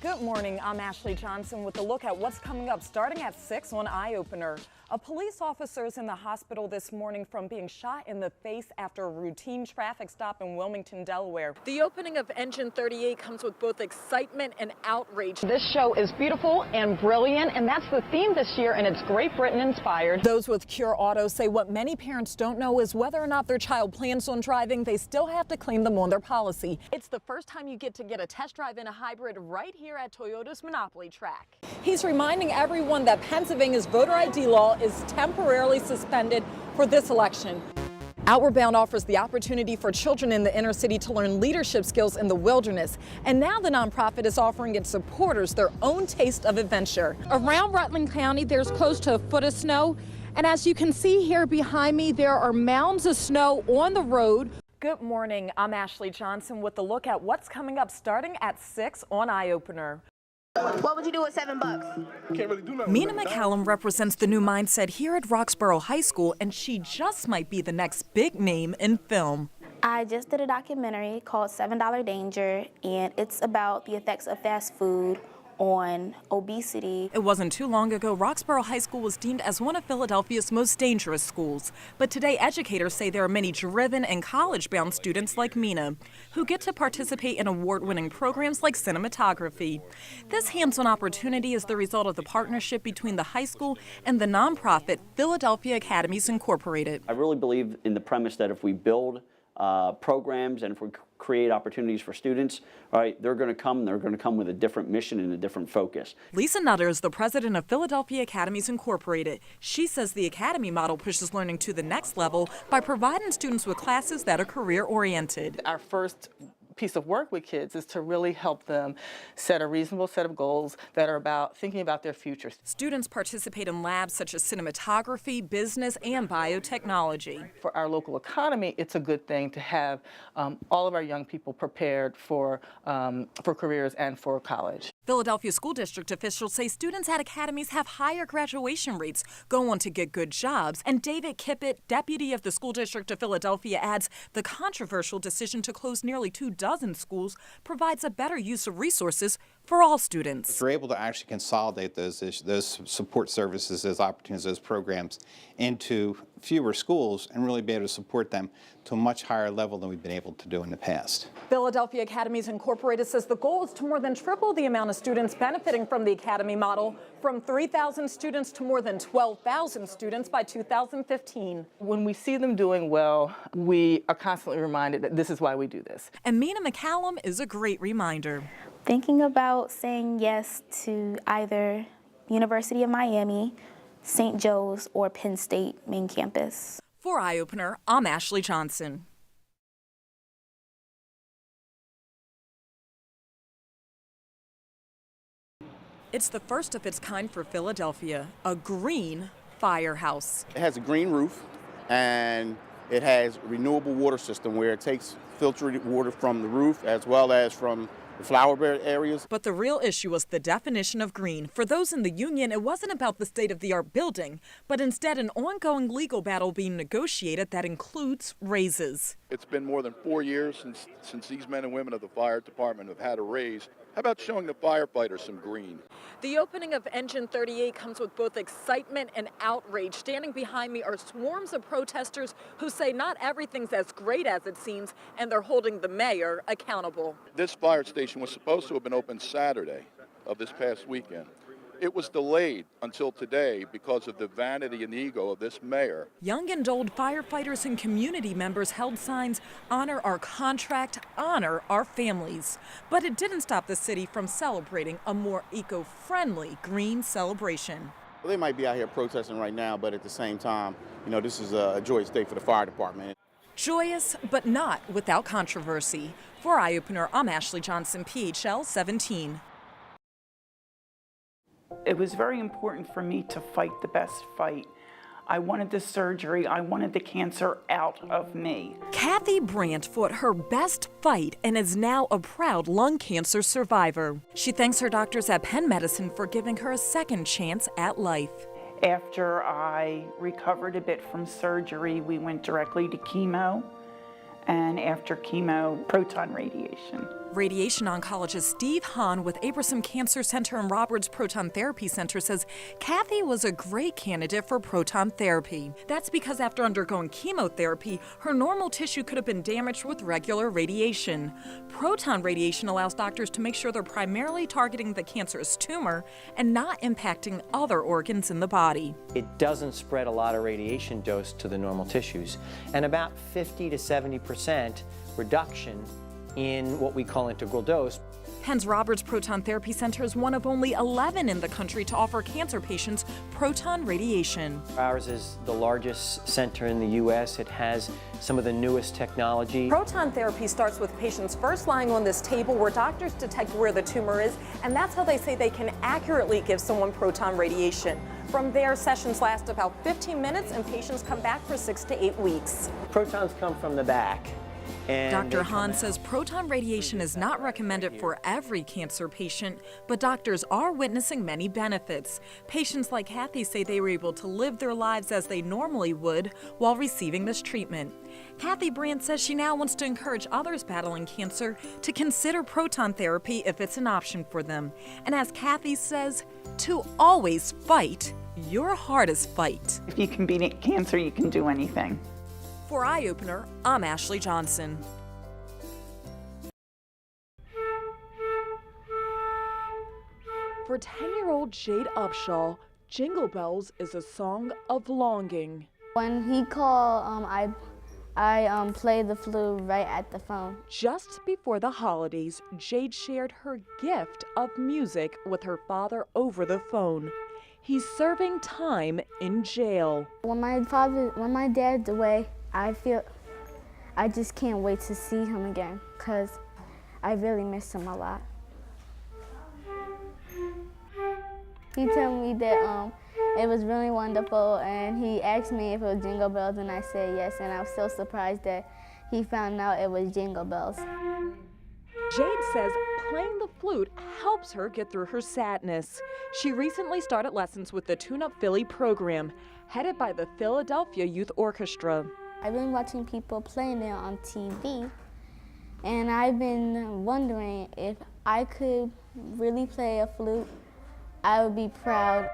Good morning, I'm Ashley Johnson with a look at what's coming up starting at 6 on Eye Opener. A police officer is in the hospital this morning from being shot in the face after a routine traffic stop in Wilmington, Delaware. The opening of Engine 38 comes with both excitement and outrage. This show is beautiful and brilliant, and that's the theme this year, and it's Great Britain inspired. Those with Cure Auto say what many parents don't know is whether or not their child plans on driving, they still have to claim them on their policy. It's the first time you get to get a test drive in a hybrid right here at Toyota's Monopoly track. He's reminding everyone that Pennsylvania's voter ID law is temporarily suspended for this election. Outward Bound offers the opportunity for children in the inner city to learn leadership skills in the wilderness. And now the nonprofit is offering its supporters their own taste of adventure. Around Rutland County, there's close to a foot of snow. And as you can see here behind me, there are mounds of snow on the road. Good morning, I'm Ashley Johnson with a look at what's coming up starting at 6 on Eye Opener. What would you do with $7? Can't really do nothing. Mina McCallum represents the new mindset here at Roxborough High School, and she just might be the next big name in film. I just did a documentary called $7 Danger, and it's about the effects of fast food on obesity. It wasn't too long ago Roxborough High School was deemed as one of Philadelphia's most dangerous schools. But today educators say there are many driven and college-bound students like Mina who get to participate in award-winning programs like cinematography. This hands-on opportunity is the result of the partnership between the high school and the nonprofit Philadelphia Academies Incorporated. I really believe in the premise that if we build programs and if we create opportunities for students, all right, they're going to come with a different mission and a different focus. Lisa Nutter is the president of Philadelphia Academies Incorporated. She says the academy model pushes learning to the next level by providing students with classes that are career-oriented. Our first piece of work with kids is to really help them set a reasonable set of goals that are about thinking about their future. Students participate in labs such as cinematography, business, and biotechnology. For our local economy, it's a good thing to have all of our young people prepared for careers and for college. Philadelphia School District officials say students at academies have higher graduation rates, go on to get good jobs. And David Kippett, deputy of the School District of Philadelphia, adds the controversial decision to close nearly 24 schools provides a better use of resources for all students. If we're able to actually consolidate those support services, those opportunities, those programs into fewer schools and really be able to support them to a much higher level than we've been able to do in the past. Philadelphia Academies Incorporated says the goal is to more than triple the amount of students benefiting from the academy model, from 3,000 students to more than 12,000 students by 2015. When we see them doing well, we are constantly reminded that this is why we do this. And Mina McCallum is a great reminder. Thinking about saying yes to either University of Miami, St. Joe's, or Penn State main campus. For Eye Opener, I'm Ashley Johnson. It's the first of its kind for Philadelphia, a green firehouse. It has a green roof and it has renewable water system where it takes filtered water from the roof as well as from the flower bed areas. But the real issue was the definition of green. For those in the union, it wasn't about the state-of-the-art building, but instead an ongoing legal battle being negotiated that includes raises. It's been more than 4 years since these men and women of the fire department have had a raise. How about showing the firefighters some green? The opening of Engine 38 comes with both excitement and outrage. Standing behind me are swarms of protesters who say not everything's as great as it seems, and they're holding the mayor accountable. This fire station was supposed to have been open Saturday of this past weekend. It was delayed until today because of the vanity and ego of this mayor. Young and old firefighters and community members held signs, honor our contract, honor our families. But it didn't stop the city from celebrating a more eco-friendly green celebration. Well, they might be out here protesting right now, but at the same time, you know, this is a joyous day for the fire department. Joyous, but not without controversy. For Eye Opener, I'm Ashley Johnson, PHL 17. It was very important for me to fight the best fight. I wanted the surgery, I wanted the cancer out of me. Kathy Brandt fought her best fight and is now a proud lung cancer survivor. She thanks her doctors at Penn Medicine for giving her a second chance at life. After I recovered a bit from surgery, we went directly to chemo, and after chemo, proton radiation. Radiation oncologist Steve Hahn with Abraham Cancer Center and Roberts Proton Therapy Center says Kathy was a great candidate for proton therapy. That's because after undergoing chemotherapy, her normal tissue could have been damaged with regular radiation. Proton radiation allows doctors to make sure they're primarily targeting the cancerous tumor and not impacting other organs in the body. It doesn't spread a lot of radiation dose to the normal tissues, and about 50 to 70% reduction in what we call integral dose. Penn's Roberts Proton Therapy Center is one of only 11 in the country to offer cancer patients proton radiation. Ours is the largest center in the U.S. It has some of the newest technology. Proton therapy starts with patients first lying on this table where doctors detect where the tumor is, and that's how they say they can accurately give someone proton radiation. From there, sessions last about 15 minutes and patients come back for 6 to 8 weeks. Protons come from the back. Dr. Hahn says proton radiation is not recommended for every cancer patient, but doctors are witnessing many benefits. Patients like Kathy say they were able to live their lives as they normally would while receiving this treatment. Kathy Brandt says she now wants to encourage others battling cancer to consider proton therapy if it's an option for them. And as Kathy says, to always fight your hardest fight. If you can beat cancer, you can do anything. For Eye Opener, I'm Ashley Johnson. For 10-year-old Jade Upshaw, Jingle Bells is a song of longing. When he called, I played the flute right at the phone. Just before the holidays, Jade shared her gift of music with her father over the phone. He's serving time in jail. When my dad's away, I just can't wait to see him again, because I really miss him a lot. He told me that it was really wonderful, and he asked me if it was Jingle Bells, and I said yes, and I was so surprised that he found out it was Jingle Bells. Jade says playing the flute helps her get through her sadness. She recently started lessons with the Tune Up Philly program, headed by the Philadelphia Youth Orchestra. I've been watching people playing it on TV, and I've been wondering if I could really play a flute, I would be proud.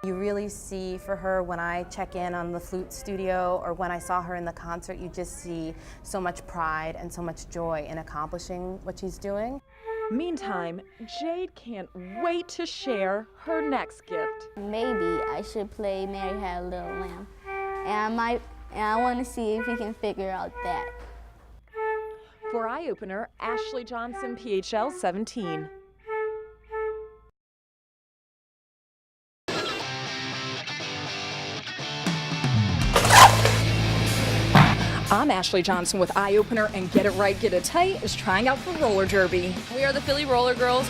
You really see for her when I check in on the flute studio or when I saw her in the concert, you just see so much pride and so much joy in accomplishing what she's doing. Meantime, Jade can't wait to share her next gift. Maybe I should play Mary Had a Little Lamb, and I want to see if we can figure out that. For Eye Opener, Ashley Johnson, PHL 17. I'm Ashley Johnson with Eye Opener, and Get It Right, Get It Tight is trying out for roller derby. We are the Philly Roller Girls.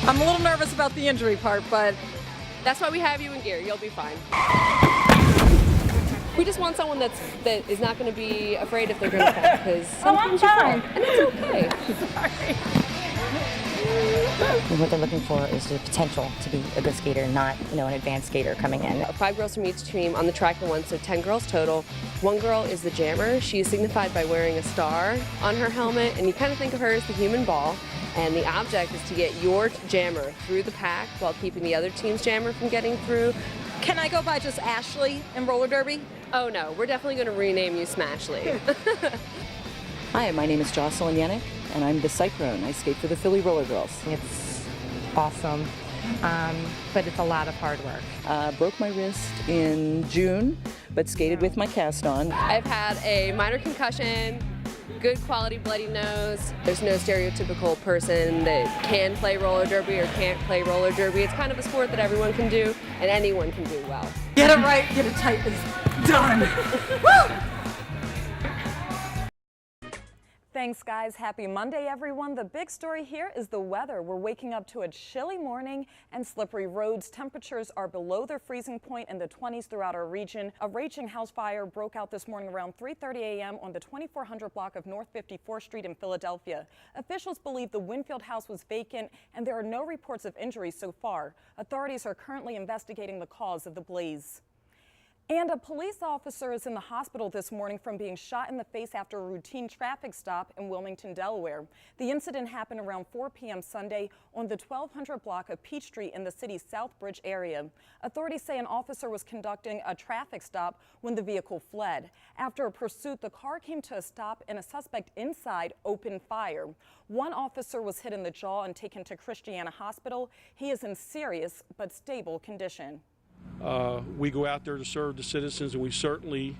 I'm a little nervous about the injury part, but that's why we have you in gear. You'll be fine. We just want someone that is not going to be afraid if they're going to fall, because sometimes you fall, and it's okay. Sorry. What they're looking for is the potential to be a good skater, not, an advanced skater coming in. 5 girls from each team on the track at once, so 10 girls total. One girl is the jammer. She is signified by wearing a star on her helmet, and you kind of think of her as the human ball. And the object is to get your jammer through the pack while keeping the other team's jammer from getting through. Can I go by just Ashley in roller derby? Oh no, we're definitely going to rename you Smashley. Hi, my name is Jocelyn Yannick, and I'm the Cyclone. I skate for the Philly Roller Girls. It's awesome, but it's a lot of hard work. Broke my wrist in June, but skated with my cast on. I've had a minor concussion, good quality bloody nose. There's no stereotypical person that can play roller derby or can't play roller derby. It's kind of a sport that everyone can do and anyone can do well. Get it right, get it tight is done. Woo! Thanks, guys. Happy Monday, everyone. The big story here is the weather. We're waking up to a chilly morning and slippery roads. Temperatures are below their freezing point in the 20s throughout our region. A raging house fire broke out this morning around 3:30 a.m. on the 2400 block of North 54th Street in Philadelphia. Officials believe the Winfield house was vacant, and there are no reports of injuries so far. Authorities are currently investigating the cause of the blaze. And a police officer is in the hospital this morning from being shot in the face after a routine traffic stop in Wilmington, Delaware. The incident happened around 4 p.m. Sunday on the 1200 block of Peachtree in the city's Southbridge area. Authorities say an officer was conducting a traffic stop when the vehicle fled. After a pursuit, the car came to a stop and a suspect inside opened fire. One officer was hit in the jaw and taken to Christiana Hospital. He is in serious but stable condition. We go out there to serve the citizens, and we certainly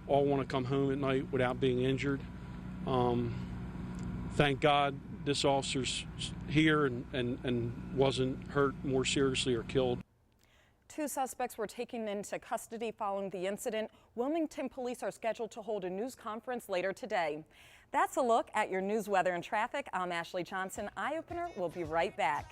all want to come home at night without being injured. Thank God this officer's here and wasn't hurt more seriously or killed. 2 suspects were taken into custody following the incident. Wilmington police are scheduled to hold a news conference later today. That's a look at your news, weather, and traffic. I'm Ashley Johnson. Eye Opener will be right back.